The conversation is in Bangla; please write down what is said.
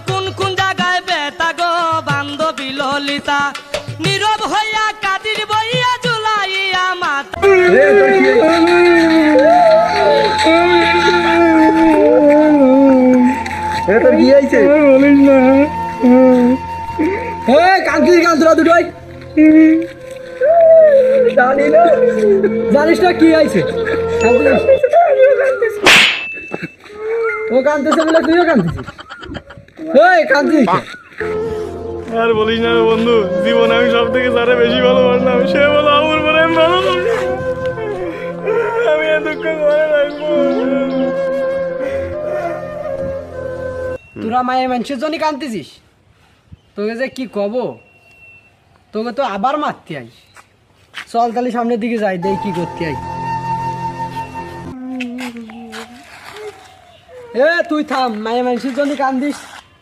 কোন কোন জায়গায় বেতা গো বান্ধবী ললিতা নীরব হইয়া কাদির বইয়া জুলাইয়া মাতা তোর কি হয়েছে কান্দিস কান্দরা দুটোই জানি না জানিস না কি হয়েছে ও কান্দতেছে বলে তুইও কান্দিস কান্দিস আর বলিস না বন্ধু, জীবনে আমি সব থেকে যারা বেশি ভালোবাসলাম সে বলো আমার মনে আমি ভালো আমি আর দুঃখ করে রাখবো। তোরা মায়ের মানুষের জন্য কান্দিস, তোকে যে কি কব, তোকে তো আবার মারতে আই। চল তাহলে সামনের দিকে যাই, দেখ কি করতে আই। তুই থাম, মায়ের মানুষের জন্য কান্দিস।